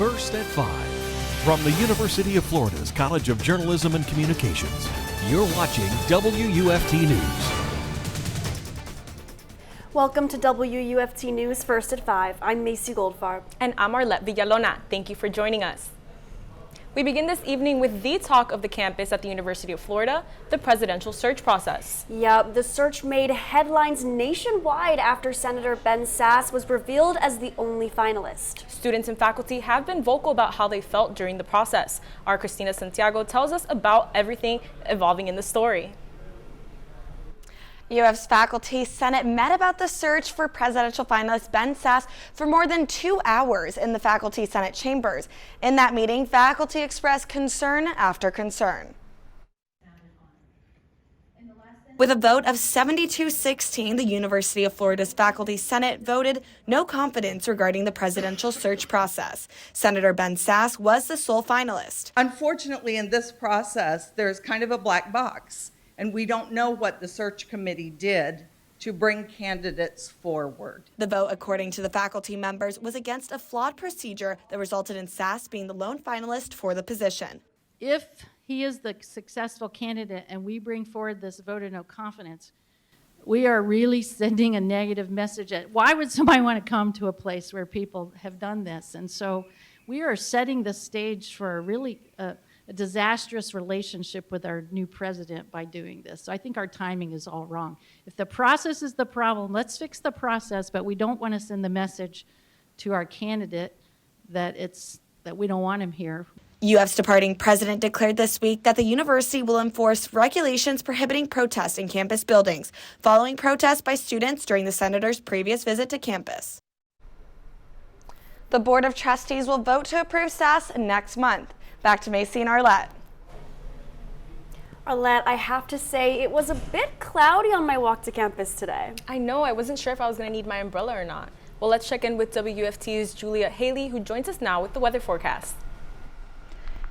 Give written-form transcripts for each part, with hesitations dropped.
First at 5. From the University of Florida's College of Journalism and Communications, you're watching WUFT News. Welcome to WUFT News First at 5. I'm Macie Goldfarb. And I'm Arlett Villalona. Thank you for joining us. We begin this evening with the talk of the campus at the University of Florida, the presidential search process. Yeah, the search made headlines nationwide after Senator Ben Sasse was revealed as the only finalist. Students and faculty have been vocal about how they felt during the process. Our Cristina Santiago tells us about everything evolving in the story. UF's Faculty Senate met about the search for presidential finalist Ben Sasse for more than 2 hours in the Faculty Senate chambers. In that meeting, faculty expressed concern after concern. With a vote of 72-16, the University of Florida's Faculty Senate voted no confidence regarding the presidential search process. Senator Ben Sasse was the sole finalist. Unfortunately, in this process, there's kind of a black box. And we don't know what the search committee did to bring candidates forward. The vote, according to the faculty members, was against a flawed procedure that resulted in Sasse being the lone finalist for the position. If he is the successful candidate and we bring forward this vote of no confidence, we are really sending a negative message. Why would somebody want to come to a place where people have done this? And so we are setting the stage for a really a disastrous relationship with our new president by doing this. So I think our timing is all wrong. If the process is the problem, let's fix the process, but we don't want to send the message to our candidate that we don't want him here. UF's departing president declared this week that the university will enforce regulations prohibiting protests in campus buildings, following protests by students during the senator's previous visit to campus. The Board of Trustees will vote to approve Sasse next month. Back to Macie and Arlett. Arlett, I have to say it was a bit cloudy on my walk to campus today. I know, I wasn't sure if I was going to need my umbrella or not. Well, let's check in with WFT's Julia Haley, who joins us now with the weather forecast.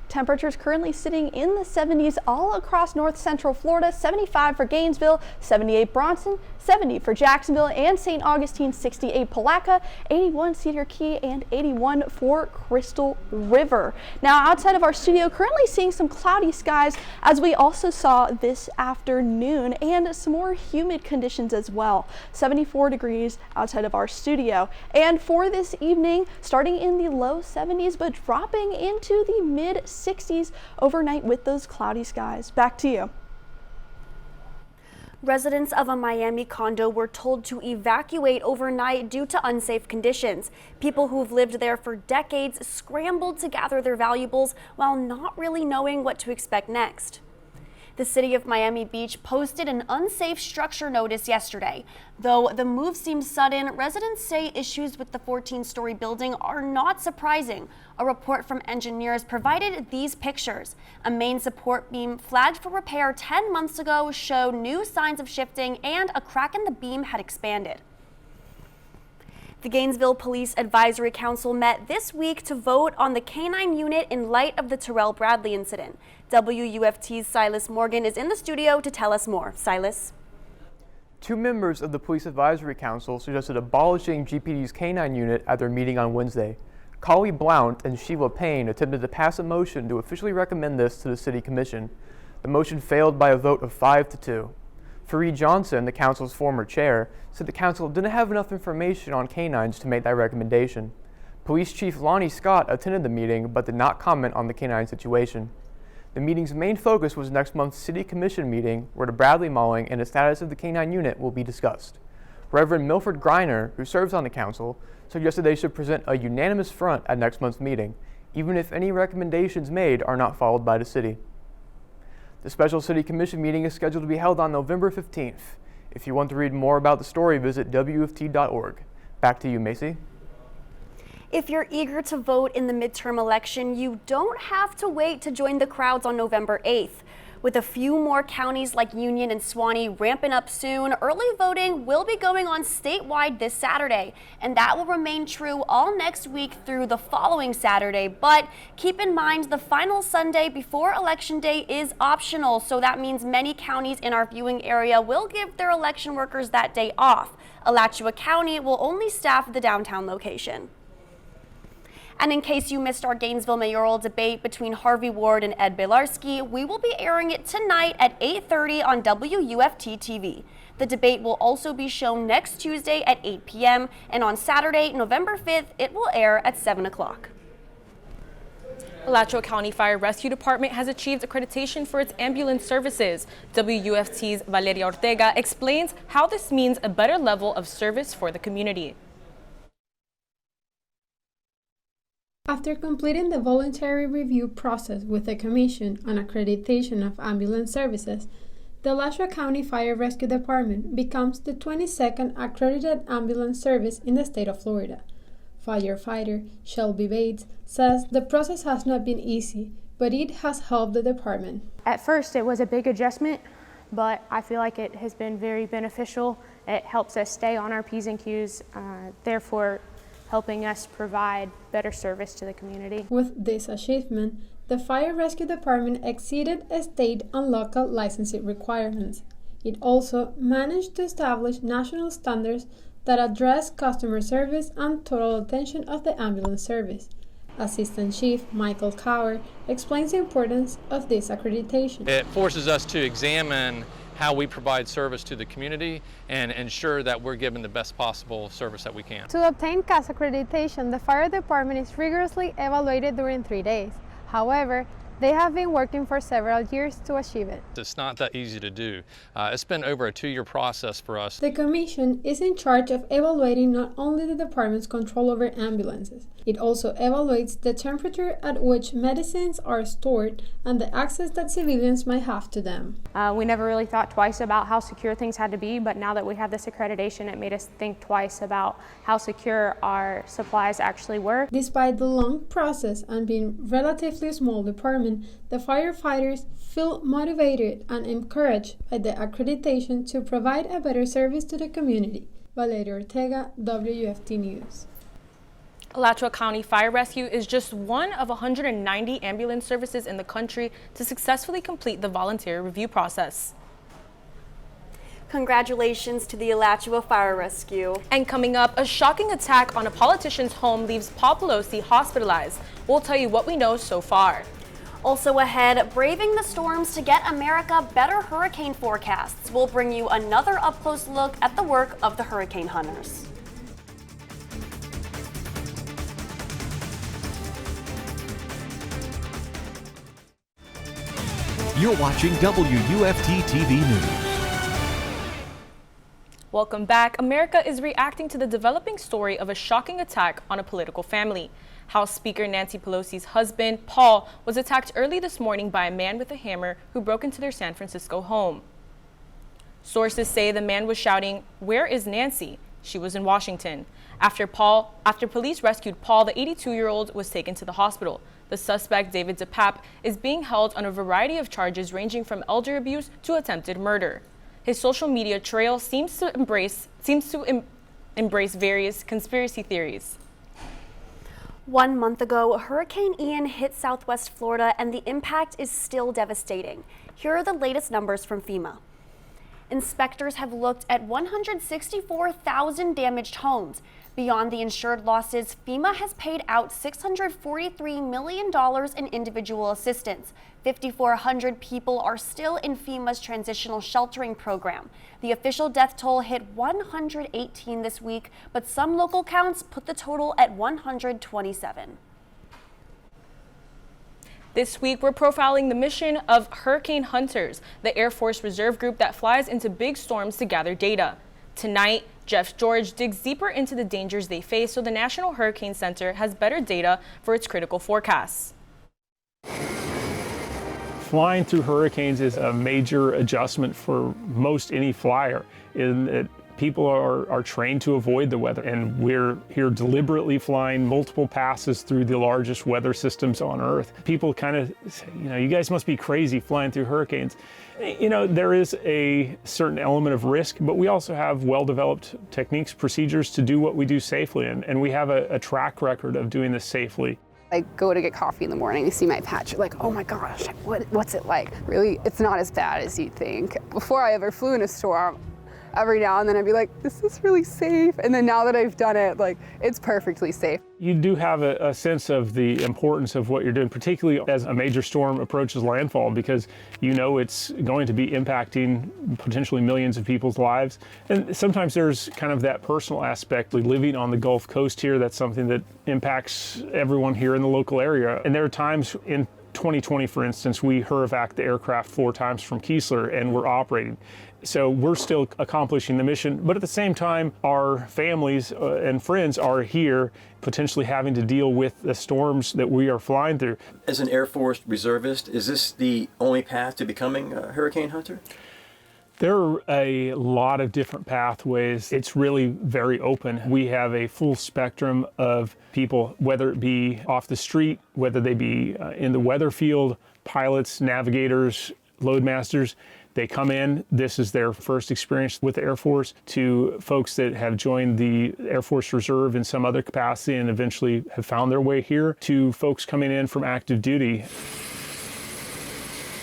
Temperatures currently sitting in the 70s all across north central Florida. 75 for Gainesville, 78 Bronson, 70 for Jacksonville and St. Augustine, 68 Palatka, 81 Cedar Key, and 81 for Crystal River. Now outside of our studio, currently seeing some cloudy skies as we also saw this afternoon, and some more humid conditions as well. 74 degrees outside of our studio. And for this evening, starting in the low 70s but dropping into the mid 60s overnight with those cloudy skies. Back to you. Residents of a Miami condo were told to evacuate overnight due to unsafe conditions. People who've lived there for decades scrambled to gather their valuables while not really knowing what to expect next. The city of Miami Beach posted an unsafe structure notice yesterday. Though the move seems sudden, residents say issues with the 14-story building are not surprising. A report from engineers provided these pictures. A main support beam flagged for repair 10 months ago showed new signs of shifting, and a crack in the beam had expanded. The Gainesville Police Advisory Council met this week to vote on the K-9 unit in light of the Terrell Bradley incident. WUFT's Silas Morgan is in the studio to tell us more. Silas. 2 members of the Police Advisory Council suggested abolishing GPD's K-9 unit at their meeting on Wednesday. Collie Blount and Sheila Payne attempted to pass a motion to officially recommend this to the City Commission. The motion failed by a vote of 5-2. Fareed Johnson, the council's former chair, said the council didn't have enough information on canines to make that recommendation. Police Chief Lonnie Scott attended the meeting but did not comment on the canine situation. The meeting's main focus was next month's City Commission meeting, where the Bradley mauling and the status of the canine unit will be discussed. Reverend Milford Greiner, who serves on the council, suggested they should present a unanimous front at next month's meeting, even if any recommendations made are not followed by the city. The special City Commission meeting is scheduled to be held on November 15th. If you want to read more about the story, visit WFT.org. Back to you, Macie. If you're eager to vote in the midterm election, you don't have to wait to join the crowds on November 8th. With a few more counties like Union and Suwannee ramping up soon, early voting will be going on statewide this Saturday, and that will remain true all next week through the following Saturday. But keep in mind, the final Sunday before Election Day is optional, so that means many counties in our viewing area will give their election workers that day off. Alachua County will only staff the downtown location. And in case you missed our Gainesville mayoral debate between Harvey Ward and Ed Belarski, we will be airing it tonight at 8:30 on WUFT-TV. The debate will also be shown next Tuesday at 8 p.m. and on Saturday, November 5th, it will air at 7 o'clock. Alachua County Fire Rescue Department has achieved accreditation for its ambulance services. WUFT's Valeria Ortega explains how this means a better level of service for the community. After completing the voluntary review process with the Commission on Accreditation of Ambulance Services, the Alachua County Fire Rescue Department becomes the 22nd accredited ambulance service in the state of Florida. Firefighter Shelby Bates says the process has not been easy, but it has helped the department. At first it was a big adjustment, but I feel like it has been very beneficial. It helps us stay on our P's and Q's, therefore helping us provide better service to the community. With this achievement, the Fire Rescue Department exceeded state and local licensing requirements. It also managed to establish national standards that address customer service and total attention of the ambulance service. Assistant Chief Michael Cower explains the importance of this accreditation. It forces us to examine how we provide service to the community and ensure that we're giving the best possible service that we can. To obtain CAS accreditation, the fire department is rigorously evaluated during 3 days. However, they have been working for several years to achieve it. It's not that easy to do. It's been over a 2-year process for us. The Commission is in charge of evaluating not only the department's control over ambulances, it also evaluates the temperature at which medicines are stored and the access that civilians might have to them. We never really thought twice about how secure things had to be, but now that we have this accreditation, it made us think twice about how secure our supplies actually were. Despite the long process and being relatively small department, the firefighters feel motivated and encouraged by the accreditation to provide a better service to the community. Valeria Ortega, WUFT News. Alachua County Fire Rescue is just one of 190 ambulance services in the country to successfully complete the voluntary review process. Congratulations to the Alachua Fire Rescue. And coming up, a shocking attack on a politician's home leaves Paul Pelosi hospitalized. We'll tell you what we know so far. Also ahead, braving the storms to get America better hurricane forecasts. We'll bring you another up-close look at the work of the hurricane hunters. You're watching WUFT-TV News. Welcome back. America is reacting to the developing story of a shocking attack on a political family. House Speaker Nancy Pelosi's husband, Paul, was attacked early this morning by a man with a hammer who broke into their San Francisco home. Sources say the man was shouting, "Where is Nancy?" She was in Washington. After police rescued Paul, the 82-year-old was taken to the hospital. The suspect, David DePape, is being held on a variety of charges ranging from elder abuse to attempted murder. His social media trail seems to embrace various conspiracy theories. 1 month ago, Hurricane Ian hit Southwest Florida and the impact is still devastating. Here are the latest numbers from FEMA. Inspectors have looked at 164,000 damaged homes. Beyond the insured losses, FEMA has paid out $643 million in individual assistance. 5,400 people are still in FEMA's transitional sheltering program. The official death toll hit 118 this week, but some local counts put the total at 127. This week, we're profiling the mission of Hurricane Hunters, the Air Force reserve group that flies into big storms to gather data. Tonight, Jeff George digs deeper into the dangers they face so the National Hurricane Center has better data for its critical forecasts. Flying through hurricanes is a major adjustment for most any flyer in that people are trained to avoid the weather, and we're here deliberately flying multiple passes through the largest weather systems on Earth. People kind of say, you guys must be crazy flying through hurricanes. There is a certain element of risk, but we also have well-developed techniques, procedures to do what we do safely, and we have a track record of doing this safely. I go to get coffee in the morning, you see my patch, you're like, oh my gosh, what's it like? Really, it's not as bad as you'd think. Before I ever flew in a storm, every now and then I'd be like, is this really safe? And then now that I've done it, like, it's perfectly safe. You do have a sense of the importance of what you're doing, particularly as a major storm approaches landfall, because you know it's going to be impacting potentially millions of people's lives. And sometimes there's kind of that personal aspect. Living on the Gulf Coast here, that's something that impacts everyone here in the local area. And there are times in 2020, for instance, we HURVAC'd the aircraft 4 times from Keesler and we're operating. So we're still accomplishing the mission, but at the same time, our families and friends are here potentially having to deal with the storms that we are flying through. As an Air Force reservist, is this the only path to becoming a hurricane hunter? There are a lot of different pathways. It's really very open. We have a full spectrum of people, whether it be off the street, whether they be in the weather field, pilots, navigators, loadmasters. They come in, this is their first experience with the Air Force, to folks that have joined the Air Force Reserve in some other capacity and eventually have found their way here, to folks coming in from active duty.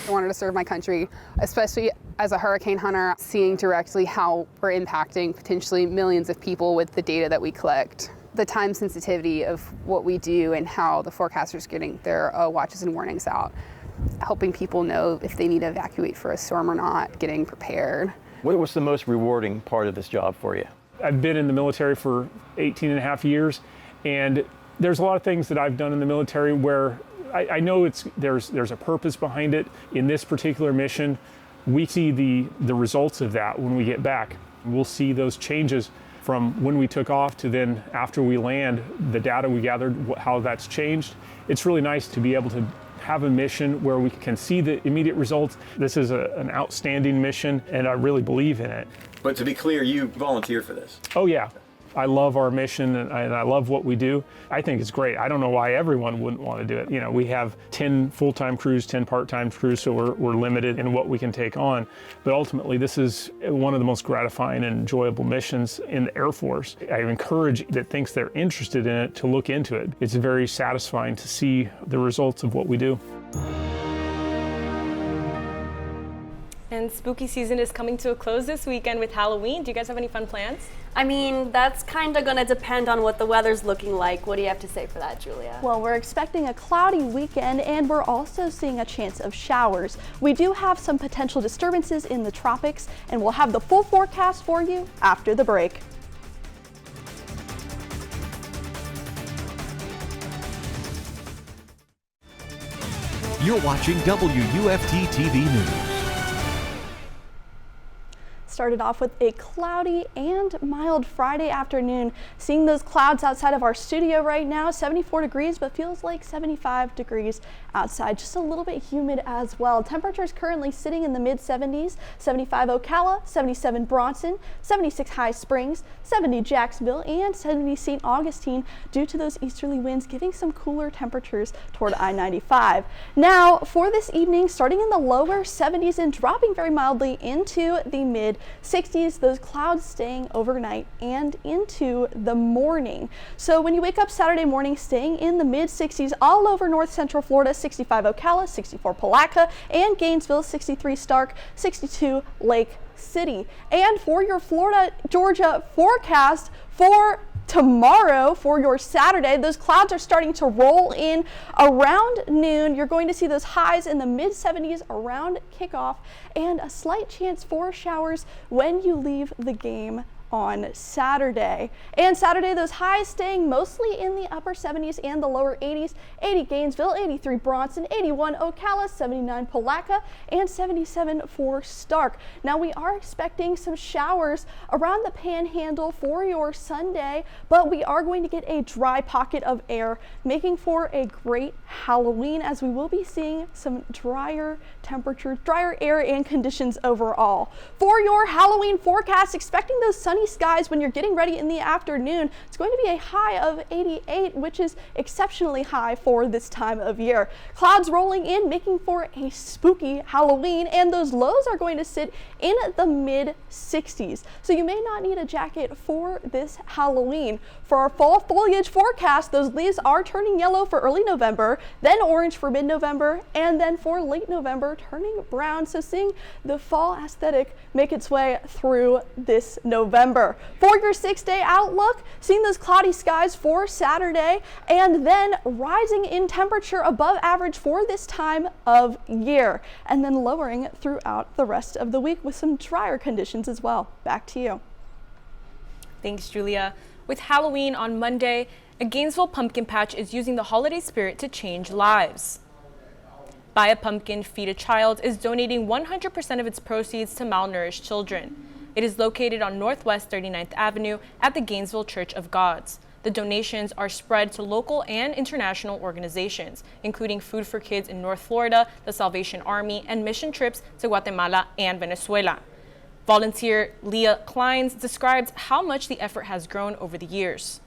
I wanted to serve my country, especially as a hurricane hunter, seeing directly how we're impacting potentially millions of people with the data that we collect. The time sensitivity of what we do and how the forecasters getting their watches and warnings out. Helping people know if they need to evacuate for a storm or not, getting prepared. What was the most rewarding part of this job for you? I've been in the military for 18 and a half years, and there's a lot of things that I've done in the military where I know there's a purpose behind it. In this particular mission, we see the results of that when we get back. We'll see those changes from when we took off to then after we land, the data we gathered, how that's changed. It's really nice to be able to have a mission where we can see the immediate results. This is an outstanding mission, and I really believe in it. But to be clear, you volunteer for this? Oh yeah. I love our mission and I love what we do. I think it's great. I don't know why everyone wouldn't want to do it. You know, we have 10 full-time crews, 10 part-time crews, so we're limited in what we can take on. But ultimately, this is one of the most gratifying and enjoyable missions in the Air Force. I encourage that thinks they're interested in it to look into it. It's very satisfying to see the results of what we do. And spooky season is coming to a close this weekend with Halloween. Do you guys have any fun plans? I mean, that's kind of going to depend on what the weather's looking like. What do you have to say for that, Julia? Well, we're expecting a cloudy weekend, and we're also seeing a chance of showers. We do have some potential disturbances in the tropics, and we'll have the full forecast for you after the break. You're watching WUFT-TV News. Started off with a cloudy and mild Friday afternoon. Seeing those clouds outside of our studio right now, 74 degrees, but feels like 75 degrees outside. Just a little bit humid as well. Temperatures currently sitting in the mid 70s, 75 Ocala, 77 Bronson, 76 High Springs, 70 Jacksonville, and 70 St. Augustine due to those easterly winds giving some cooler temperatures toward I-95. Now for this evening, starting in the lower 70s and dropping very mildly into the mid 60s, those clouds staying overnight and into the morning. So when you wake up Saturday morning, staying in the mid 60s all over north central Florida, 65 Ocala, 64 Palatka, and Gainesville, 63 Stark, 62 Lake City. And for your Florida, Georgia forecast for tomorrow, for your Saturday, those clouds are starting to roll in around noon. You're going to see those highs in the mid 70s around kickoff and a slight chance for showers when you leave the game on Saturday. And Saturday, those highs staying mostly in the upper 70s and the lower 80s. 80 Gainesville, 83 Bronson, 81 Ocala, 79 Palatka, and 77 for Stark. Now we are expecting some showers around the Panhandle for your Sunday, but we are going to get a dry pocket of air, making for a great Halloween, as we will be seeing some drier temperatures, drier air and conditions overall. For your Halloween forecast, expecting those sunny sunny skies when you're getting ready in the afternoon. It's going to be a high of 88, which is exceptionally high for this time of year. Clouds rolling in, making for a spooky Halloween, and those lows are going to sit in the mid 60s. So you may not need a jacket for this Halloween. For our fall foliage forecast, those leaves are turning yellow for early November, then orange for mid-November, and then for late November turning brown. So seeing the fall aesthetic make its way through this November. For your 6-day outlook, seeing those cloudy skies for Saturday, and then rising in temperature above average for this time of year, and then lowering throughout the rest of the week with some drier conditions as well. Back to you. Thanks, Julia. With Halloween on Monday, a Gainesville pumpkin patch is using the holiday spirit to change lives. Buy a Pumpkin, Feed a Child is donating 100% of its proceeds to malnourished children. It is located on Northwest 39th Avenue at the Gainesville Church of Gods. The donations are spread to local and international organizations, including Food for Kids in North Florida, the Salvation Army, and mission trips to Guatemala and Venezuela. Volunteer Leah Kleins describes how much the effort has grown over the years.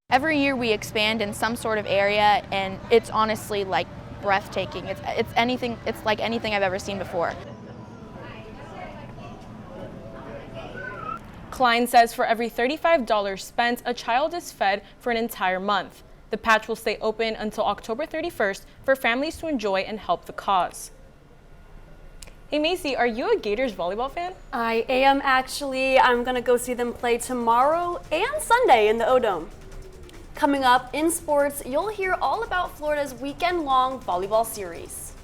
Every year we expand in some sort of area, and it's honestly like breathtaking. It's like anything I've ever seen before. Klein says for every $35 spent, a child is fed for an entire month. The patch will stay open until October 31st for families to enjoy and help the cause. Hey Macie, are you a Gators volleyball fan? I am actually. I'm gonna go see them play tomorrow and Sunday in the O-Dome. Coming up in sports, you'll hear all about Florida's weekend-long volleyball series.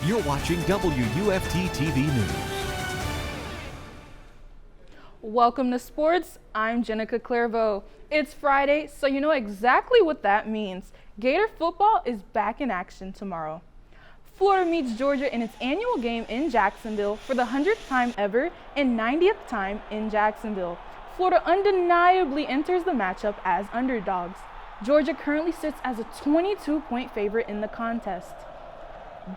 You're watching WUFT-TV News. Welcome to sports. I'm Jennica Clerveaux. It's Friday, so you know exactly what that means. Gator football is back in action tomorrow. Florida meets Georgia in its annual game in Jacksonville for the 100th time ever and 90th time in Jacksonville. Florida undeniably enters the matchup as underdogs. Georgia currently sits as a 22-point favorite in the contest.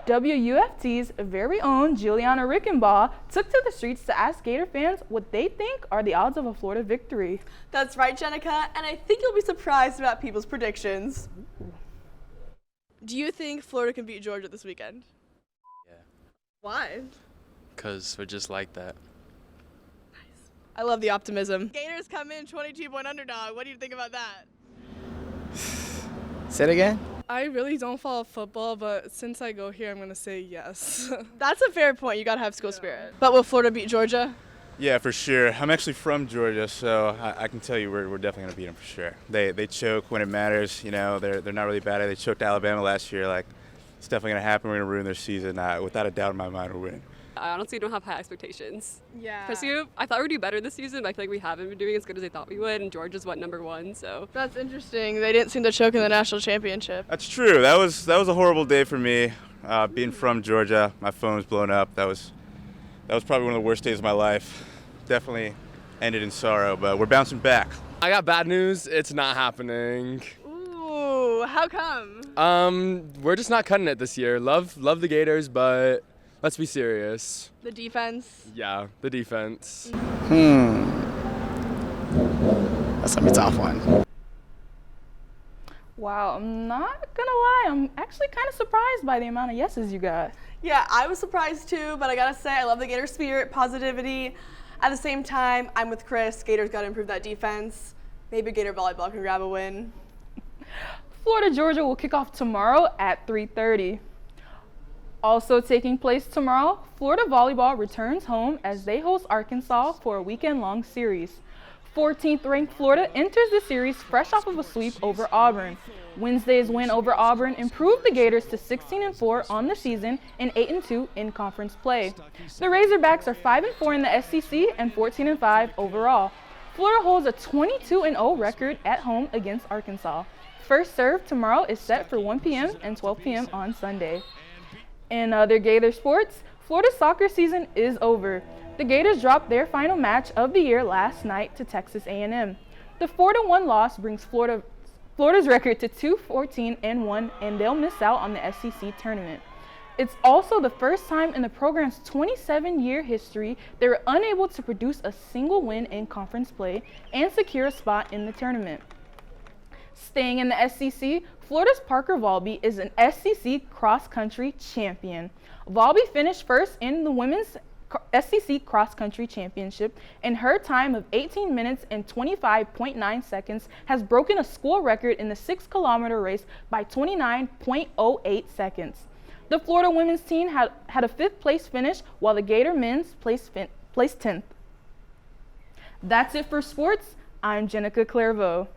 WUFT's very own Julianna Reichenbach took to the streets to ask Gator fans what they think are the odds of a Florida victory. That's right, Jennica, and I think you'll be surprised about people's predictions. Do you think Florida can beat Georgia this weekend? Yeah. Why? Because we're just like that. I love the optimism. Gators come in 22-point underdog. What do you think about that? Say it again? I really don't follow football, but since I go here, I'm going to say yes. That's a fair point. You got to have school spirit. But will Florida beat Georgia? Yeah, for sure. I'm actually from Georgia, so I can tell you we're definitely going to beat them for sure. They choke when it matters. You know, they're not really bad at it. They choked Alabama last year. Like, it's definitely going to happen. We're going to ruin their season. Without a doubt in my mind, we're winning. I honestly don't have high expectations. Yeah. Especially, I thought we'd do better this season, but I feel like we haven't been doing as good as I thought we would, and Georgia's #1, so. That's interesting. They didn't seem to choke in the national championship. That's true. That was a horrible day for me. Being from Georgia, my phone was blown up. That was probably one of the worst days of my life. Definitely ended in sorrow, but we're bouncing back. I got bad news. It's not happening. Ooh, how come? We're just not cutting it this year. Love the Gators, but let's be serious. The defense? Yeah, the defense. That's gonna be a tough one. Wow, I'm not gonna lie, I'm actually kind of surprised by the amount of yeses you got. Yeah, I was surprised too, but I gotta say, I love the Gator spirit, positivity. At the same time, I'm with Chris. Gators gotta improve that defense. Maybe Gator volleyball can grab a win. Florida, Georgia will kick off tomorrow at 3:30. Also taking place tomorrow, Florida volleyball returns home as they host Arkansas for a weekend-long series. 14th ranked Florida enters the series fresh off of a sweep over Auburn. Wednesday's win over Auburn improved the Gators to 16-4 on the season and 8-2 in conference play. The Razorbacks are 5-4 in the SEC and 14-5 overall. Florida holds a 22-0 record at home against Arkansas. First serve tomorrow is set for 1 p.m. and 12 p.m. on Sunday. In other Gator sports, Florida's soccer season is over. The Gators dropped their final match of the year last night to Texas A&M. The 4-1 loss brings Florida's Florida's record to 2-14-1, and they'll miss out on the SEC tournament. It's also the first time in the program's 27-year history they were unable to produce a single win in conference play and secure a spot in the tournament. Staying in the SEC, Florida's Parker Valby is an SEC cross-country champion. Valby finished first in the women's SEC cross-country championship, and her time of 18 minutes and 25.9 seconds has broken a school record in the 6-kilometer race by 29.08 seconds. The Florida women's team had a 5th place finish, while the Gator men's placed 10th. That's it for sports. I'm Jennica Clerveaux.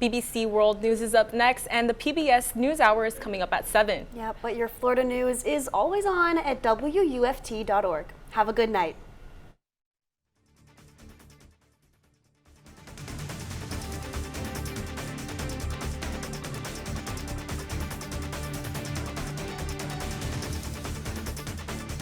BBC World News is up next, and the PBS NewsHour is coming up at 7. Yeah, but your Florida news is always on at WUFT.org. Have a good night.